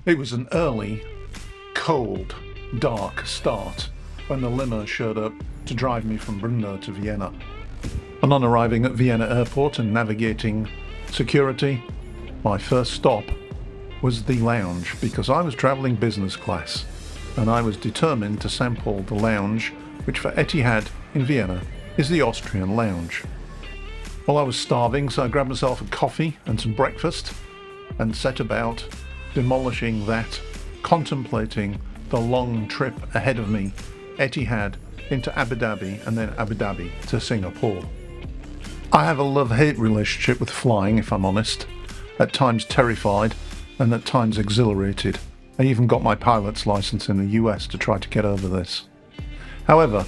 It was an early, cold, dark start when the limo showed up to drive me from Brno to Vienna. And on arriving at Vienna airport and navigating security, my first stop was the lounge, because I was travelling business class and I was determined to sample the lounge, which for Etihad in Vienna is the Austrian lounge. Well, I was starving, so I grabbed myself a coffee and some breakfast and set about demolishing that, contemplating the long trip ahead of me, Etihad into Abu Dhabi and then Abu Dhabi to Singapore. I have a love-hate relationship with flying, if I'm honest. At times terrified and at times exhilarated. I even got my pilot's license in the US to try to get over this. However,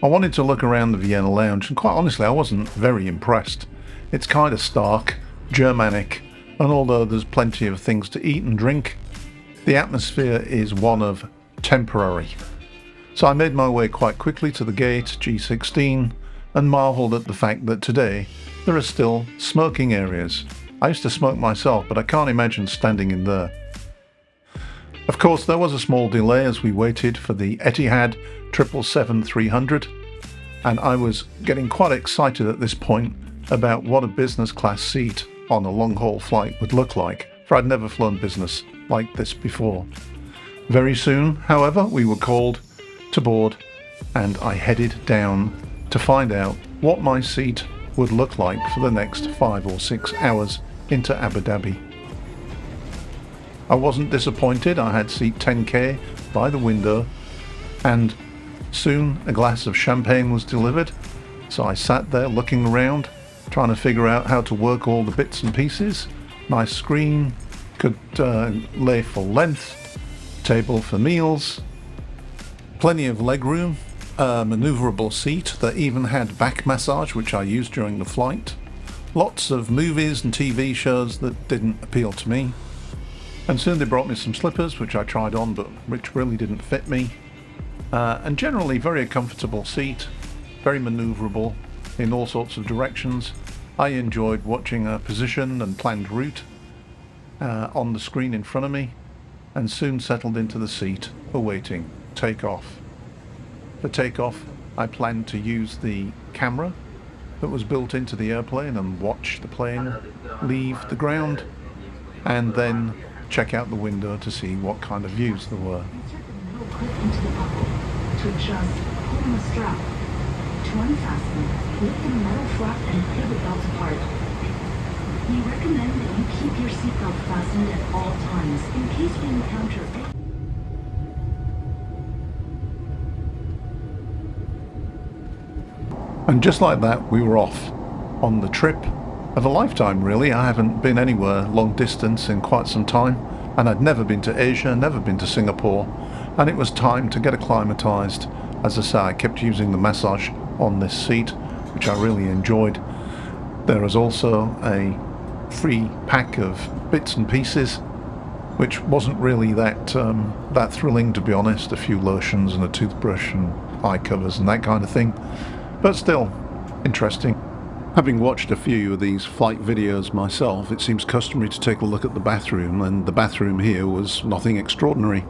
I wanted to look around the Vienna lounge, and quite honestly I wasn't very impressed. It's kind of stark, Germanic, and although there's plenty of things to eat and drink, the atmosphere is one of temporary. So I made my way quite quickly to the gate G16 and marvelled at the fact that today there are still smoking areas. I used to smoke myself, but I can't imagine standing in there. Of course, there was a small delay as we waited for the Etihad 777-300, and I was getting quite excited at this point about what a business class seat on a long-haul flight would look like, for I'd never flown business like this before. Very soon, however, we were called to board, and I headed down to find out what my seat would look like for the next 5 or 6 hours into Abu Dhabi. I wasn't disappointed. I had seat 10K by the window, and soon a glass of champagne was delivered. So I sat there looking around, trying to figure out how to work all the bits and pieces. My screen could lay full length, table for meals, plenty of leg room, a manoeuvrable seat that even had back massage, which I used during the flight. Lots of movies and TV shows that didn't appeal to me. And soon they brought me some slippers, which I tried on, but which really didn't fit me. And generally very comfortable seat, very manoeuvrable in all sorts of directions. I enjoyed watching a position and planned route on the screen in front of me, and soon settled into the seat awaiting takeoff. For takeoff, I planned to use the camera that was built into the airplane and watch the plane leave the ground, and then check out the window to see what kind of views there were. To adjust, pull the strap. To unfasten, lift the metal flap and pivot belt apart. We recommend that you keep your seatbelt fastened at all times in case we encounter any... And just like that, we were off on the trip of a lifetime, really. I haven't been anywhere long distance in quite some time, and I'd never been to Asia, never been to Singapore, and it was time to get acclimatized. As I say, I kept using the massage on this seat, which I really enjoyed. There was also a free pack of bits and pieces, which wasn't really that thrilling, to be honest. A few lotions and a toothbrush and eye covers and that kind of thing, but still interesting. Having watched a few of these flight videos myself, it seems customary to take a look at the bathroom, and the bathroom here was nothing extraordinary.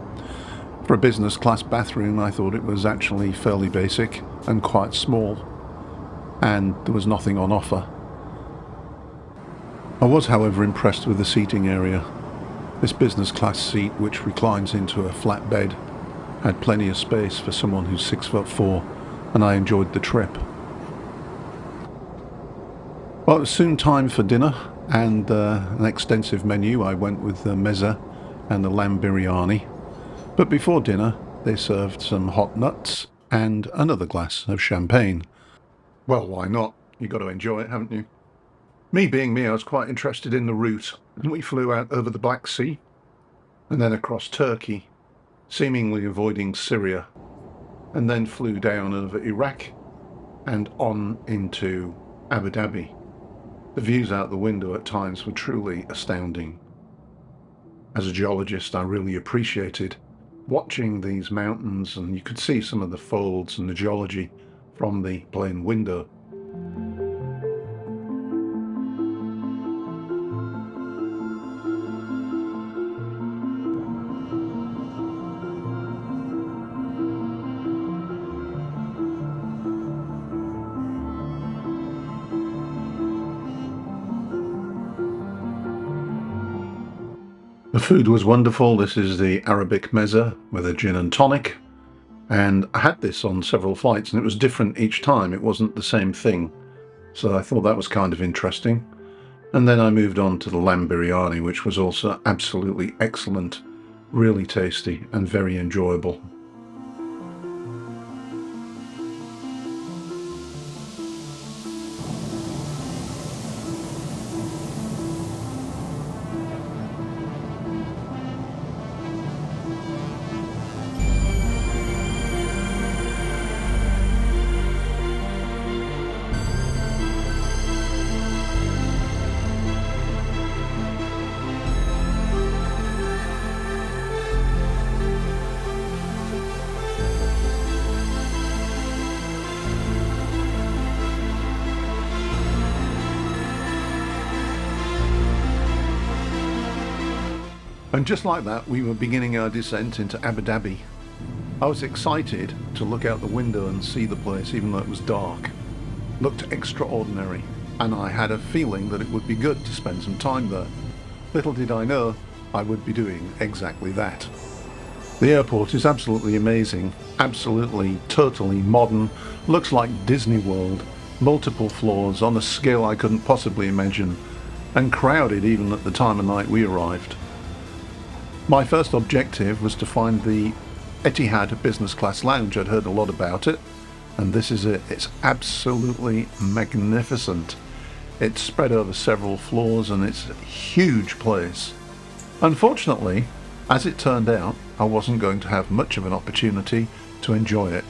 For a business class bathroom, I thought it was actually fairly basic and quite small, and there was nothing on offer. I was, however, impressed with the seating area. This business class seat, which reclines into a flat bed, had plenty of space for someone who's 6'4", and I enjoyed the trip. Well, it was soon time for dinner, and an extensive menu. I went with the mezza and the lamb biryani. But before dinner, they served some hot nuts and another glass of champagne. Well, why not? You've got to enjoy it, haven't you? Me being me, I was quite interested in the route, and we flew out over the Black Sea and then across Turkey, seemingly avoiding Syria, and then flew down over Iraq and on into Abu Dhabi. The views out the window at times were truly astounding. As a geologist, I really appreciated watching these mountains, and you could see some of the folds and the geology from the plane window. The food was wonderful. This is the Arabic mezza with a gin and tonic. And I had this on several flights and it was different each time. It wasn't the same thing. So I thought that was kind of interesting. And then I moved on to the lamb biryani, which was also absolutely excellent, really tasty and very enjoyable. And just like that, we were beginning our descent into Abu Dhabi. I was excited to look out the window and see the place, even though it was dark. Looked extraordinary, and I had a feeling that it would be good to spend some time there. Little did I know I would be doing exactly that. The airport is absolutely amazing, absolutely, totally modern, looks like Disney World, multiple floors on a scale I couldn't possibly imagine, and crowded even at the time of night we arrived. My first objective was to find the Etihad business class lounge. I'd heard a lot about it, and this is it. It's absolutely magnificent. It's spread over several floors and it's a huge place. Unfortunately, as it turned out, I wasn't going to have much of an opportunity to enjoy it,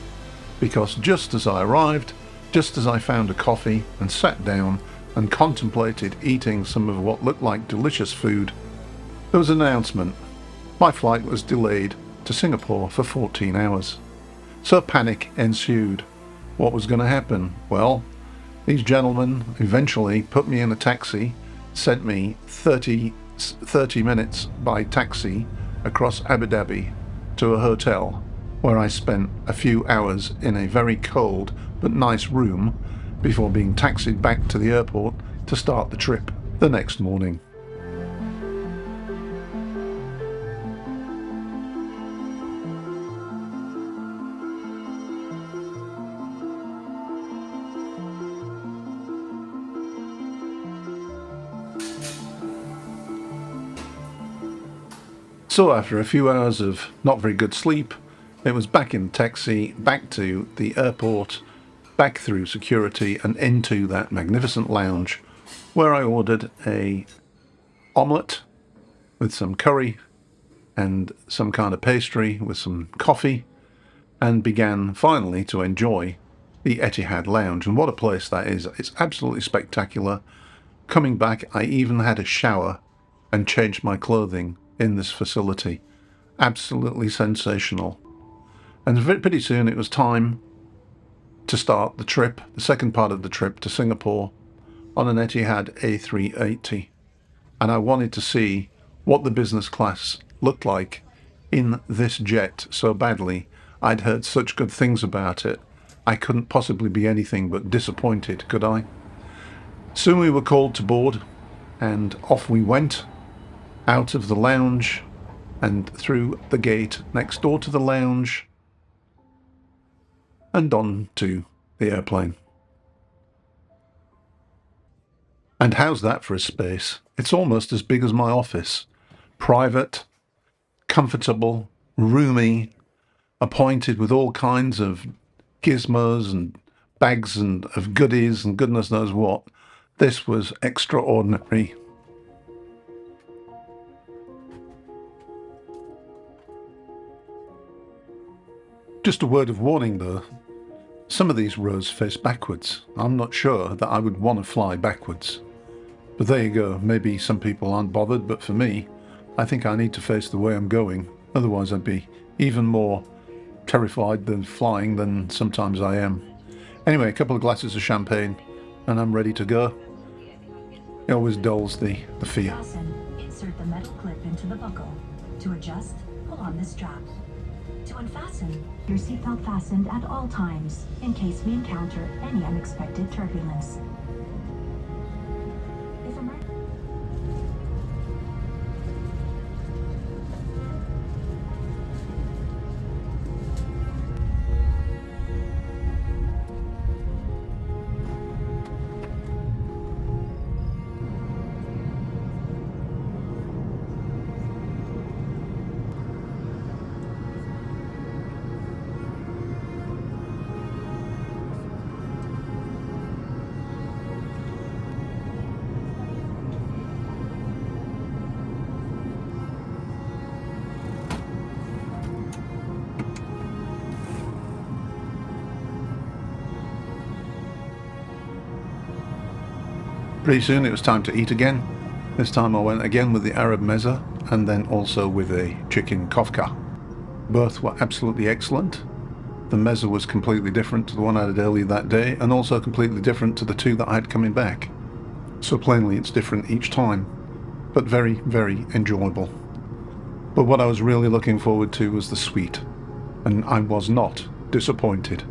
because just as I arrived, just as I found a coffee and sat down and contemplated eating some of what looked like delicious food, there was an announcement. My flight was delayed to Singapore for 14 hours. So panic ensued. What was going to happen? Well, these gentlemen eventually put me in a taxi, sent me 30 minutes by taxi across Abu Dhabi to a hotel where I spent a few hours in a very cold but nice room before being taxied back to the airport to start the trip the next morning. So after a few hours of not very good sleep, it was back in the taxi, back to the airport, back through security and into that magnificent lounge where I ordered a omelette with some curry and some kind of pastry with some coffee, and began finally to enjoy the Etihad lounge. And what a place that is. It's absolutely spectacular. Coming back, I even had a shower and changed my clothing in this facility. Absolutely sensational. And pretty soon it was time to start the trip, the second part of the trip to Singapore on an Etihad A380. And I wanted to see what the business class looked like in this jet so badly. I'd heard such good things about it. I couldn't possibly be anything but disappointed, could I? Soon we were called to board, and off we went, out of the lounge and through the gate next door to the lounge and on to the airplane. And how's that for a space? It's almost as big as my office. Private, comfortable, roomy, appointed with all kinds of gizmos and bags and of goodies and goodness knows what. This was extraordinary. Just a word of warning though, some of these rows face backwards. I'm not sure that I would want to fly backwards. But there you go, maybe some people aren't bothered, but for me, I think I need to face the way I'm going. Otherwise I'd be even more terrified than flying than sometimes I am. Anyway, a couple of glasses of champagne and I'm ready to go. It always dulls the fear. Insert the metal clip into the buckle. To adjust, pull on the strap. To unfasten, your seatbelt fastened at all times, in case we encounter any unexpected turbulence. Pretty soon it was time to eat again. This time I went again with the Arab mezza and then also with a chicken kofka. Both were absolutely excellent. The mezza was completely different to the one I had earlier that day, and also completely different to the two that I had coming back. So plainly it's different each time, but very, very enjoyable. But what I was really looking forward to was the sweet, and I was not disappointed.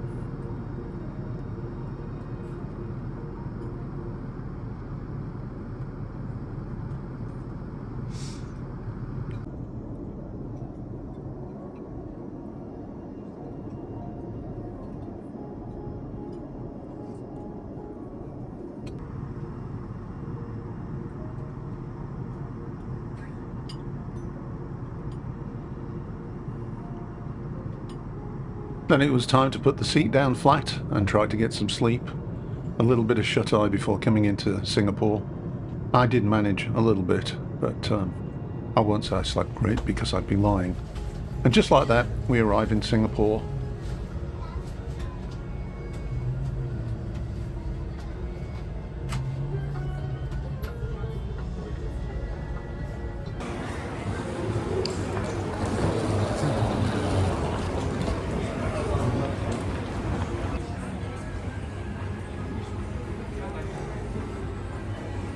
Then it was time to put the seat down flat and try to get some sleep. A little bit of shut-eye before coming into Singapore. I did manage a little bit, but I won't say I slept great because I'd be lying. And just like that, we arrive in Singapore.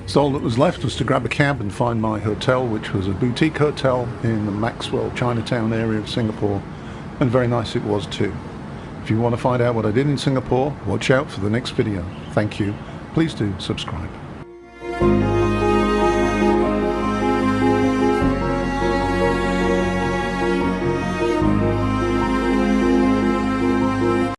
So all that was left was to grab a cab and find my hotel, which was a boutique hotel in the Maxwell Chinatown area of Singapore, and very nice it was too. If you want to find out what I did in Singapore, watch out for the next video. Thank you. Please do subscribe.